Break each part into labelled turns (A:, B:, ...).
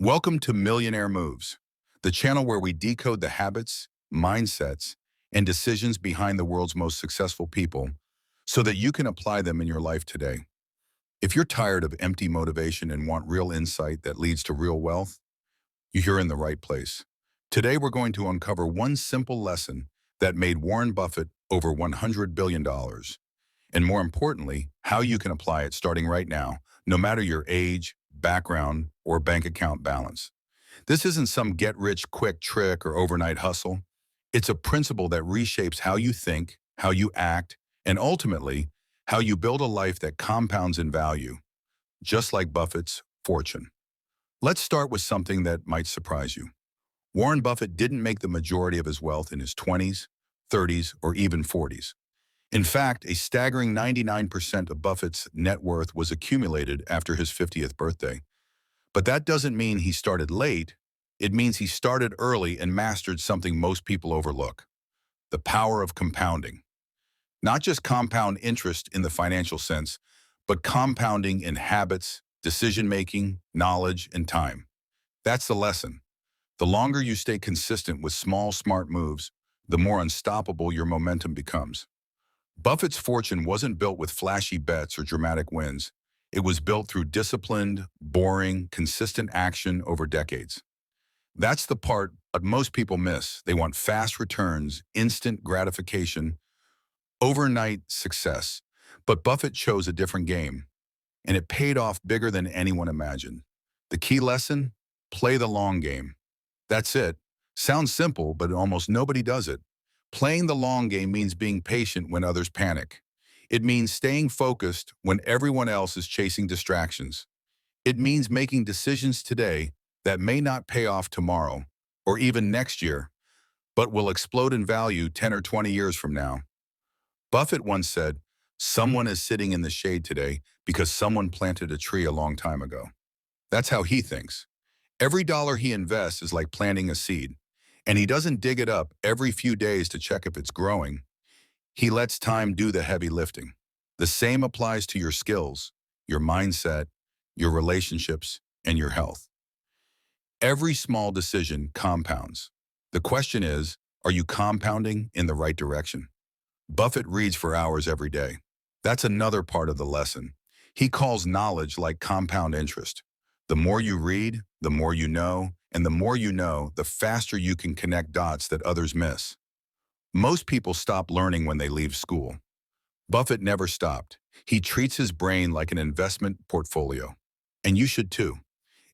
A: Welcome to Millionaire Moves, the channel where we decode the habits, mindsets, and decisions behind the world's most successful people so that you can apply them in your life today. If you're tired of empty motivation and want real insight that leads to real wealth, you're in the right place. Today, we're going to uncover one simple lesson that made Warren Buffett over $100 billion, and more importantly, how you can apply it starting right now, no matter your age, background, or bank account balance. This isn't some get-rich-quick trick or overnight hustle. It's a principle that reshapes how you think, how you act, and ultimately, how you build a life that compounds in value, just like Buffett's fortune. Let's start with something that might surprise you. Warren Buffett didn't make the majority of his wealth in his 20s, 30s, or even 40s. In fact, a staggering 99% of Buffett's net worth was accumulated after his 50th birthday. But that doesn't mean he started late. It means he started early and mastered something most people overlook: the power of compounding. Not just compound interest in the financial sense, but compounding in habits, decision-making, knowledge, and time. That's the lesson. The longer you stay consistent with small, smart moves, the more unstoppable your momentum becomes. Buffett's fortune wasn't built with flashy bets or dramatic wins. It was built through disciplined, boring, consistent action over decades. That's the part that most people miss. They want fast returns, instant gratification, overnight success. But Buffett chose a different game, and it paid off bigger than anyone imagined. The key lesson? Play the long game. That's it. Sounds simple, but almost nobody does it. Playing the long game means being patient when others panic. It means staying focused when everyone else is chasing distractions. It means making decisions today that may not pay off tomorrow or even next year, but will explode in value 10 or 20 years from now. Buffett once said, "Someone is sitting in the shade today because someone planted a tree a long time ago." That's how he thinks. Every dollar he invests is like planting a seed, and he doesn't dig it up every few days to check if it's growing. He lets time do the heavy lifting. The same applies to your skills, your mindset, your relationships, and your health. Every small decision compounds. The question is, are you compounding in the right direction? Buffett reads for hours every day. That's another part of the lesson. He calls knowledge like compound interest. The more you read, the more you know, and the more you know, the faster you can connect dots that others miss. Most people stop learning when they leave school. Buffett never stopped. He treats his brain like an investment portfolio. And you should too.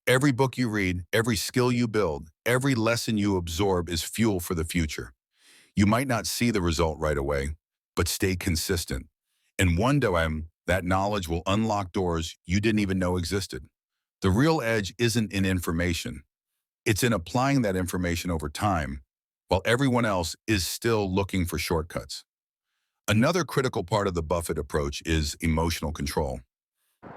A: Every book you read, every skill you build, every lesson you absorb is fuel for the future. You might not see the result right away, but stay consistent. And one day, that knowledge will unlock doors you didn't even know existed. The real edge isn't in information. It's in applying that information over time, while everyone else is still looking for shortcuts. Another critical part of the Buffett approach is emotional control.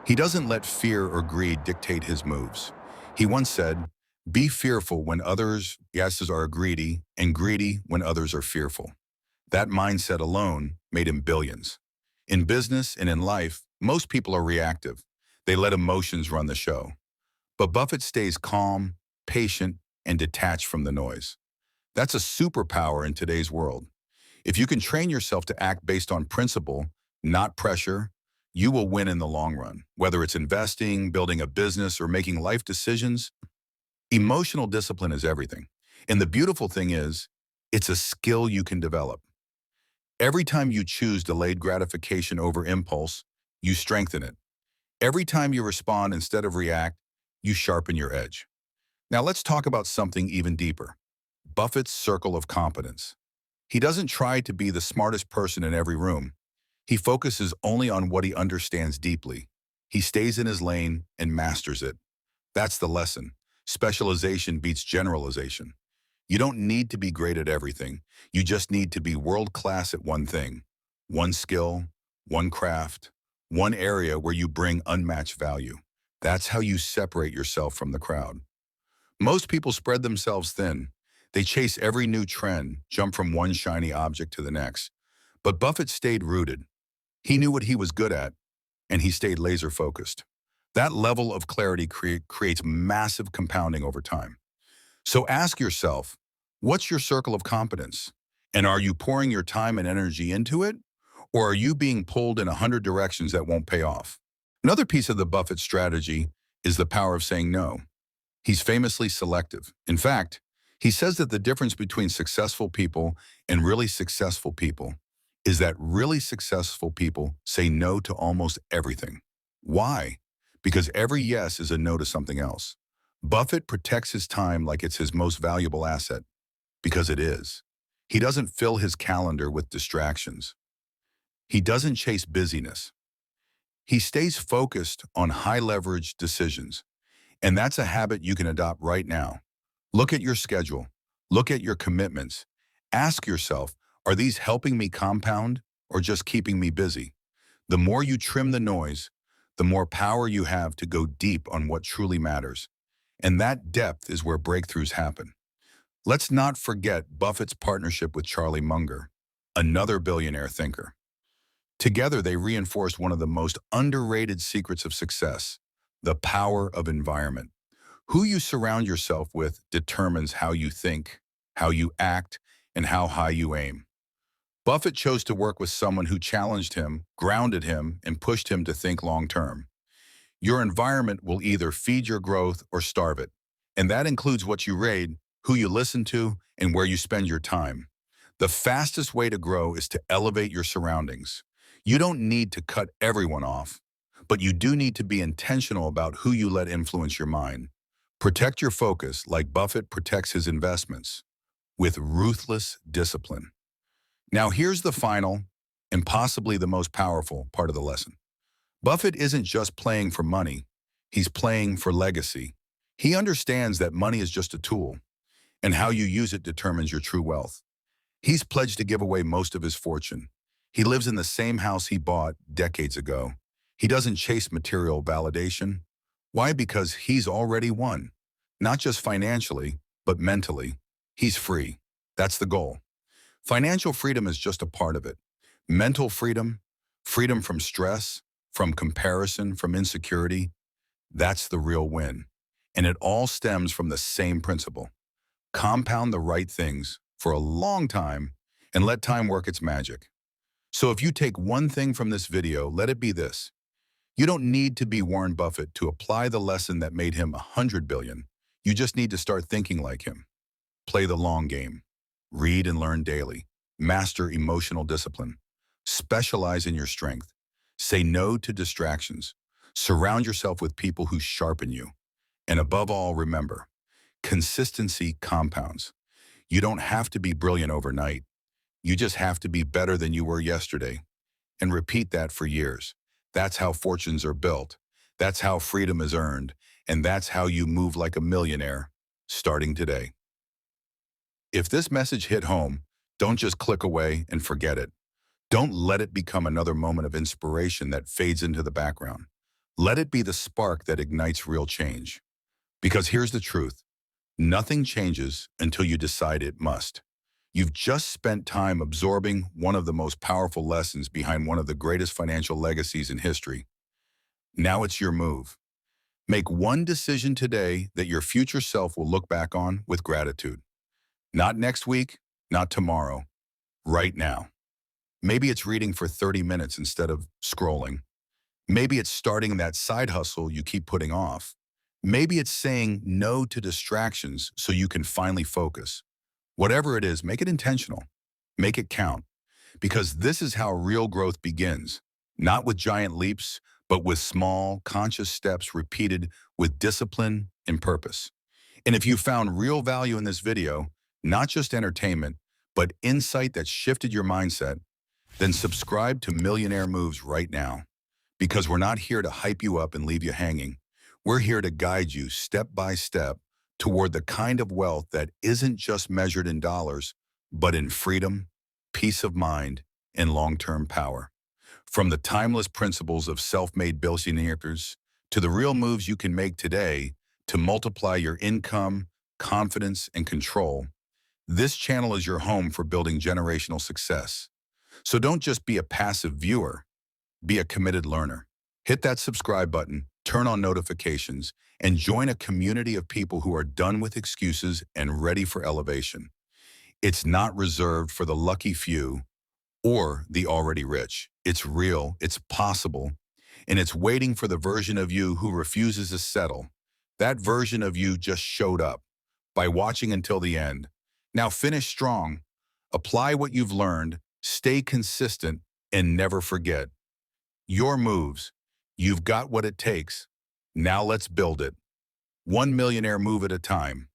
A: He doesn't let fear or greed dictate his moves. He once said, "Be fearful when others, guesses are greedy, and greedy when others are fearful." That mindset alone made him billions. In business and in life, most people are reactive. They let emotions run the show. But Buffett stays calm, patient, and detached from the noise. That's a superpower in today's world. If you can train yourself to act based on principle, not pressure, you will win in the long run. Whether it's investing, building a business, or making life decisions, emotional discipline is everything. And the beautiful thing is, it's a skill you can develop. Every time you choose delayed gratification over impulse, you strengthen it. Every time you respond instead of react, you sharpen your edge. Now let's talk about something even deeper: Buffett's circle of competence. He doesn't try to be the smartest person in every room. He focuses only on what he understands deeply. He stays in his lane and masters it. That's the lesson. Specialization beats generalization. You don't need to be great at everything. You just need to be world-class at one thing, one skill, one craft, one area where you bring unmatched value. That's how you separate yourself from the crowd. Most people spread themselves thin. They chase every new trend, jump from one shiny object to the next. But Buffett stayed rooted. He knew what he was good at, and he stayed laser-focused. That level of clarity creates massive compounding over time. So ask yourself, what's your circle of competence? And are you pouring your time and energy into it? Or are you being pulled in 100 directions that won't pay off? Another piece of the Buffett strategy is the power of saying no. He's famously selective. In fact, he says that the difference between successful people and really successful people is that really successful people say no to almost everything. Why? Because every yes is a no to something else. Buffett protects his time like it's his most valuable asset, because it is. He doesn't fill his calendar with distractions. He doesn't chase busyness. He stays focused on high-leverage decisions. And that's a habit you can adopt right now. Look at your schedule. Look at your commitments. Ask yourself, are these helping me compound or just keeping me busy? The more you trim the noise, the more power you have to go deep on what truly matters. And that depth is where breakthroughs happen. Let's not forget Buffett's partnership with Charlie Munger, another billionaire thinker. Together, they reinforced one of the most underrated secrets of success, the power of environment. Who you surround yourself with determines how you think, how you act, and how high you aim. Buffett chose to work with someone who challenged him, grounded him, and pushed him to think long-term. Your environment will either feed your growth or starve it. And that includes what you read, who you listen to, and where you spend your time. The fastest way to grow is to elevate your surroundings. You don't need to cut everyone off, but you do need to be intentional about who you let influence your mind. Protect your focus like Buffett protects his investments, with ruthless discipline. Now here's the final, and possibly the most powerful part of the lesson. Buffett isn't just playing for money, he's playing for legacy. He understands that money is just a tool, and how you use it determines your true wealth. He's pledged to give away most of his fortune. He lives in the same house he bought decades ago. He doesn't chase material validation. Why? Because he's already won. Not just financially, but mentally. He's free. That's the goal. Financial freedom is just a part of it. Mental freedom, freedom from stress, from comparison, from insecurity, that's the real win. And it all stems from the same principle. Compound the right things for a long time and let time work its magic. So if you take one thing from this video, let it be this. You don't need to be Warren Buffett to apply the lesson that made him 100 billion. You just need to start thinking like him. Play the long game. Read and learn daily. Master emotional discipline. Specialize in your strength. Say no to distractions. Surround yourself with people who sharpen you. And above all, remember, consistency compounds. You don't have to be brilliant overnight. You just have to be better than you were yesterday. And repeat that for years. That's how fortunes are built. That's how freedom is earned. And that's how you move like a millionaire, starting today. If this message hit home, don't just click away and forget it. Don't let it become another moment of inspiration that fades into the background. Let it be the spark that ignites real change. Because here's the truth. Nothing changes until you decide it must. You've just spent time absorbing one of the most powerful lessons behind one of the greatest financial legacies in history. Now it's your move. Make one decision today that your future self will look back on with gratitude. Not next week, not tomorrow, right now. Maybe it's reading for 30 minutes instead of scrolling. Maybe it's starting that side hustle you keep putting off. Maybe it's saying no to distractions so you can finally focus. Whatever it is, make it intentional. Make it count. Because this is how real growth begins. Not with giant leaps, but with small, conscious steps repeated with discipline and purpose. And if you found real value in this video, not just entertainment, but insight that shifted your mindset, then subscribe to Millionaire Moves right now. Because we're not here to hype you up and leave you hanging. We're here to guide you step by step toward the kind of wealth that isn't just measured in dollars, but in freedom, peace of mind, and long-term power. From the timeless principles of self-made billionaires to the real moves you can make today to multiply your income, confidence, and control, this channel is your home for building generational success. So don't just be a passive viewer, be a committed learner. Hit that subscribe button turn on notifications, and join a community of people who are done with excuses and ready for elevation. It's not reserved for the lucky few or the already rich. It's real, it's possible, and it's waiting for the version of you who refuses to settle. That version of you just showed up by watching until the end. Now finish strong, apply what you've learned, stay consistent, and never forget. Your moves. You've got what it takes. Now let's build it. One millionaire move at a time.